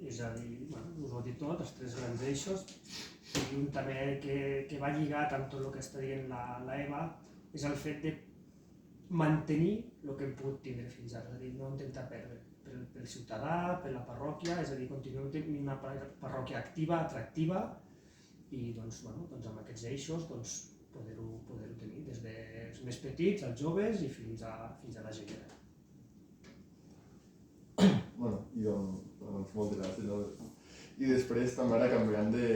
és a dir, us ho he dit tot, els 3 grans eixos, i un també que va lligat amb tot el que està dient la Eva, és el fet de mantenir el que hem pogut tindre fins ara, és a dir, no intentar perdre pel ciutadà, per la parròquia, és a dir, continuem tenint una parròquia activa, atractiva, i doncs, amb aquests eixos poder-ho tenir des dels més petits, als joves i fins a la gent gran. I doncs moltes gràcies. I després també ara canviant de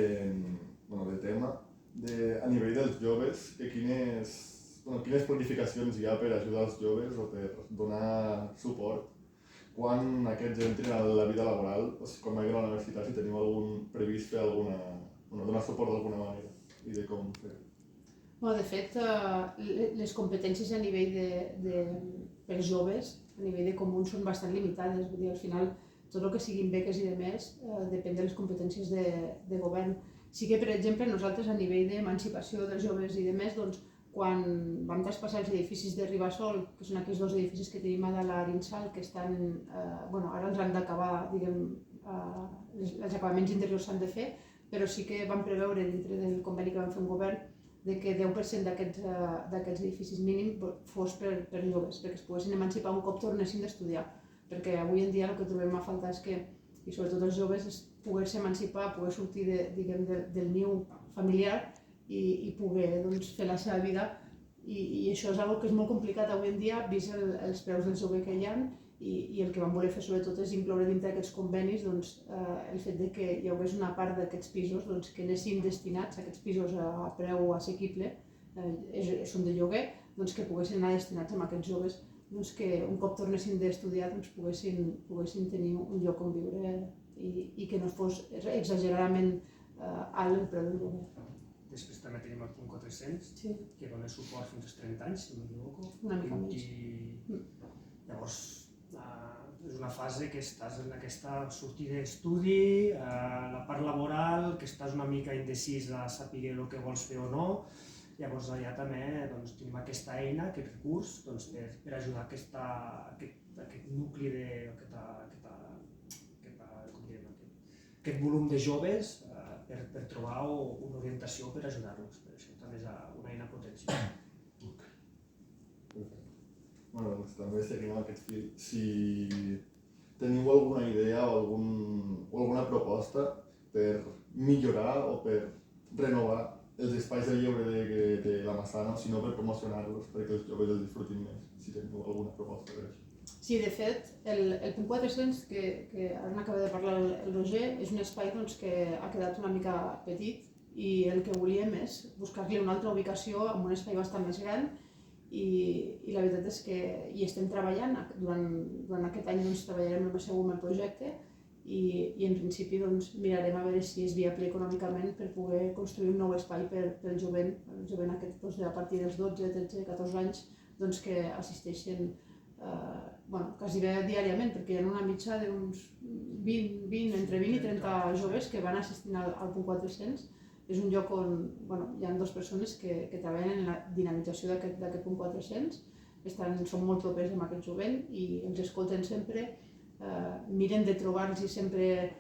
tema, a nivell dels joves, quines planificacions hi ha per ajudar els joves o per donar suport quan aquests entrin a la vida laboral, quan vagin a la universitat, si teniu previst fer donar suport d'alguna manera i de com fer. De fet, les competències a nivell per joves, a nivell de comú, són bastant limitades. Vull dir, al final, tot el que siguin beques i demés depèn de les competències de govern. Sí que, per exemple, nosaltres a nivell d'emancipació dels joves i demés, quan vam traspassar els edificis de Ribasol, que són aquests 2 edificis que tenim a dalt a l'Arinsal, que estan, ara els han d'acabar, els acabaments interiors s'han de fer, però sí que vam preveure dintre del conveni que vam fer un govern de que 10% d'aquests edificis mínim fos per joves, perquè es poguessin emancipar un cop tornessin d'estudiar. Perquè avui en dia el que trobem a faltar és que, i sobretot els joves, és poder-se emancipar, poder sortir del niu familiar i poder fer la seva vida. I això és una cosa que és molt complicat avui en dia, vist els preus del lloguer que hi ha, i el que vam voler fer sobretot és incloure dintre d'aquests convenis el fet que hi hagués una part d'aquests pisos que anessin destinats, aquests pisos a preu assequible, són de lloguer, que poguessin anar destinats a aquests joves que un cop tornessin d'estudiar poguessin tenir un lloc on viure i que no fos exageradament alt el preu del lloguer. Després també tenim el punt 400, que dona suport fins als 30 anys, si no m'equivoco. Una mica més. Llavors, és una fase que estàs en aquesta sortida d'estudi, la part laboral, que estàs una mica indecís a saber el que vols fer o no. Llavors allà també tenim aquesta eina, aquest recurs, per ajudar aquest nucli, aquest volum de joves per trobar una orientació per ajudar-los. Per això també és una eina potencial. També seguim aquest fil. Si teniu alguna idea o alguna proposta per millorar o per renovar els espais de lleure de la Massana, sinó per promocionar-los perquè els joves els disfrutin més, si teniu alguna proposta per això. Sí, de fet, el punt 400, que ara n'acaba de parlar el Roger, és un espai que ha quedat una mica petit i el que volíem és buscar-li una altra ubicació amb un espai bastant més gran i la veritat és que hi estem treballant. Durant aquest any treballarem amb el projecte i en principi mirarem a veure si és viable econòmicament per poder construir un nou espai pel jovent aquest a partir dels 12, 13, 14 anys que assisteixen quasi bé diàriament, perquè hi ha una mitja d'uns entre 20 i 30 joves que van assistint al punt 400. És un lloc on hi ha 2 persones que treballen en la dinamització d'aquest punt 400, són molt propers amb aquest jovent i ens escolten sempre, miren de trobar-los sempre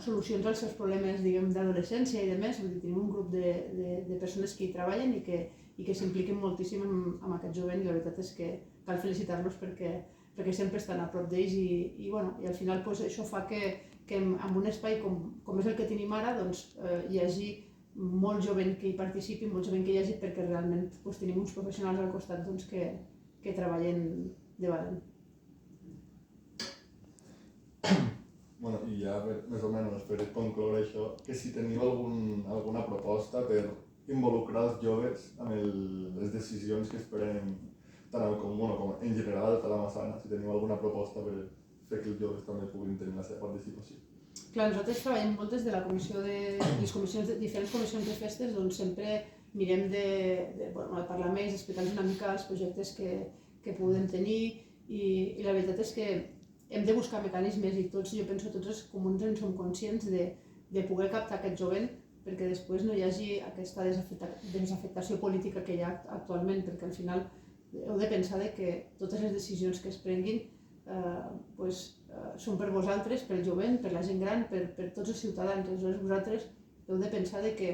solucions als seus problemes d'adolescència i de més. Tenim un grup de persones que hi treballen i que s'impliquen moltíssim amb aquest jovent i la veritat és que cal felicitar-los perquè sempre estan a prop d'ells i al final això fa que en un espai com és el que tenim ara hi hagi molt jovent que hi participi, molt jovent que hi hagi perquè realment tenim uns professionals al costat que treballen de valent. I ja més o menys per concloure això, que si teniu alguna proposta per involucrar els joves en les decisions que es prenen tant al comú com en general a tota la Massana, si teniu alguna proposta per fer que els joves també puguin tenir la seva participació. Clar, nosaltres treballem molt des de la comissió diferents comissions de festes, sempre mirem de parlar més, explicar-los una mica els projectes que podem tenir i la veritat és que hem de buscar mecanismes i jo penso tots els comuns en som conscients de poder captar aquest jovent perquè després no hi hagi aquesta desafectació política que hi ha actualment, perquè al final heu de pensar que totes les decisions que es prenguin són per vosaltres, pel jovent, per la gent gran, per tots els ciutadans. Aleshores vosaltres heu de pensar que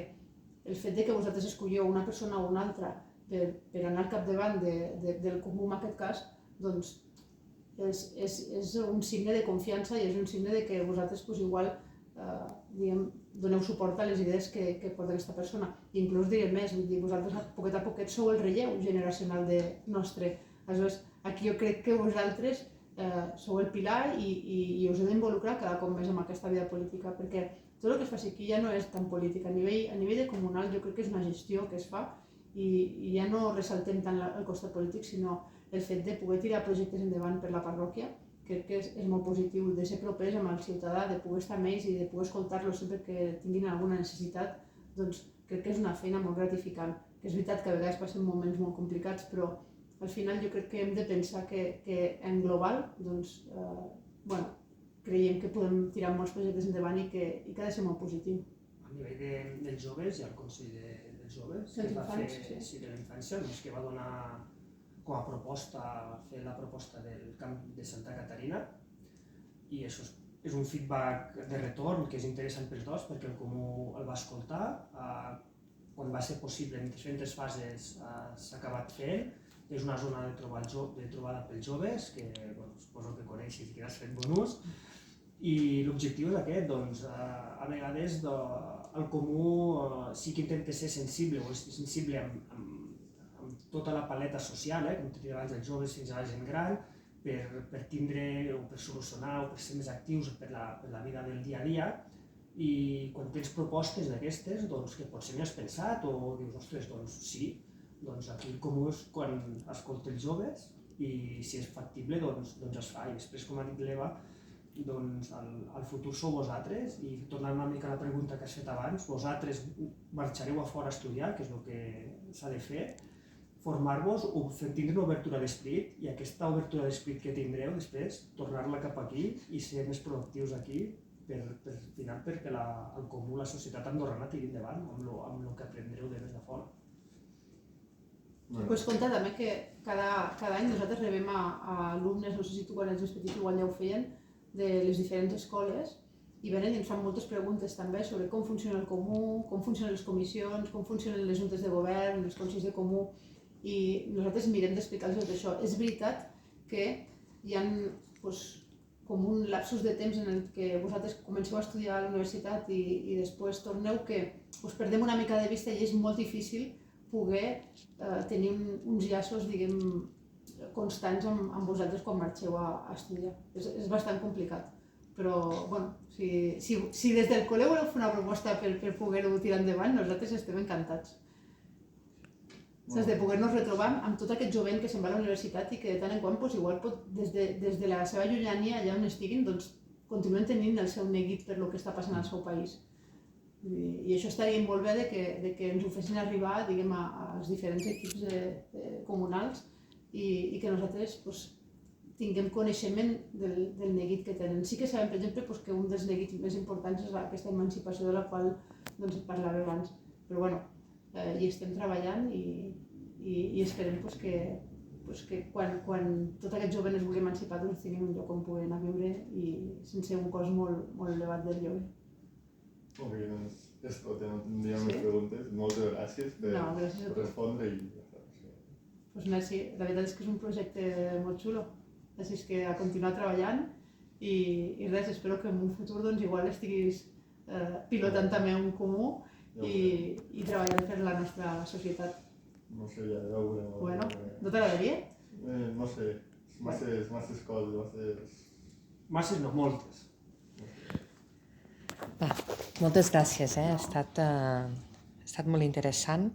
el fet que vosaltres escolliu una persona o una altra per anar al capdavant del comú en aquest cas, doncs és un signe de confiança i és un signe que vosaltres igual doneu suport a les idees que porta aquesta persona. I inclús diré més, vosaltres a poquet sou el relleu generacional nostre. Aleshores, aquí jo crec que vosaltres sou el pilar i us heu d'involucrar cada cop més en aquesta vida política, perquè tot el que es fa aquí ja no és tan política. A nivell de comunal jo crec que és una gestió que es fa i ja no ressaltem tant el costat polític, sinó el fet de poder tirar projectes endavant per la parròquia. Crec que és molt positiu de ser propers amb el ciutadà, de poder estar amb ells i de poder escoltar-los sempre que tinguin alguna necessitat. Doncs crec que és una feina molt gratificant. Que és veritat que a vegades passen moments molt complicats, però al final jo crec que hem de pensar que en global creiem que podem tirar molts projectes endavant i que ha de ser molt positiu. A nivell dels joves, hi ha el Consell dels Joves, que va fer de la infància, que va donar com a proposta, fer la proposta del camp de Santa Caterina, i això és un feedback de retorn que és interessant pels dos, perquè el Comú el va escoltar, quan va ser possible en diferents fases s'ha acabat fent. És una zona de trobada pels joves, que suposo que coneixes i que has fet bon ús, i l'objectiu és aquest, doncs, a vegades el Comú sí que intenta ser sensible, o és sensible amb tota la paleta social, com t'he dit abans, dels joves fins a la gent gran, per tindre o per solucionar o per ser més actius per la vida del dia a dia. I quan tens propostes d'aquestes, que potser no has pensat o dius, ostres, doncs sí, aquí el Comú és quan escolta els joves i si és factible doncs es fa. I després, com ha dit l'Eva, el futur sou vosaltres, i tornant una mica a la pregunta que has fet abans, vosaltres marxareu a fora a estudiar, que és el que s'ha de fer, formar-vos o tindre una obertura d'esperit, i aquesta obertura d'esperit que tindreu després, tornar-la cap aquí i ser més proactius aquí perquè el Comú, la societat andorrana tiri endavant amb el que aprendreu des de fora. Pues compte també que cada any nosaltres rebem a alumnes, no sé si tu quan ets més petit igual ja ho feien, de les diferents escoles, i venen i ens fan moltes preguntes també sobre com funciona el Comú, com funcionen les comissions, com funcionen les juntes de govern, els consells de Comú, i nosaltres mirem d'explicar-los tot això. És veritat que hi ha com un lapsus de temps en el que vosaltres comenceu a estudiar a la universitat i després torneu, que us perdem una mica de vista i és molt difícil poder tenir uns llaços, diguem, constants amb vosaltres quan marxeu a estudiar. És bastant complicat, però si des del col·le voleu fer una proposta per poder-ho tirar endavant, nosaltres estem encantats. De poder-nos retrobar amb tot aquest jovent que se'n va a la universitat i que de tant en quant igual des de la seva llunyania, allà on estiguin, continuen tenint el seu neguit per el que està passant al seu país. I això estaria molt bé que ens ho fessin arribar, diguem, als diferents equips comunals i que nosaltres tinguem coneixement del neguit que tenen. Sí que sabem, per exemple, que un dels neguits més importants és aquesta emancipació de la qual parlava abans. Però hi estem treballant i esperem que quan tot aquest jovent es vulgui emancipar tinguin un lloc on poder anar a viure i sense un cost molt elevat del lloguer. Molt bé, doncs és tot, no tindríem més preguntes. Moltes gràcies per respondre i ja està. Doncs merci, la veritat és que és un projecte molt xulo, així que a continuar treballant i res, espero que en un futur igual estiguis pilotant també un Comú i treballant per la nostra societat. No sé, ja veurem. Bueno, no t'agradaria? No sé, masses coses, Masses no, moltes. Va, moltes gràcies, ha estat molt interessant.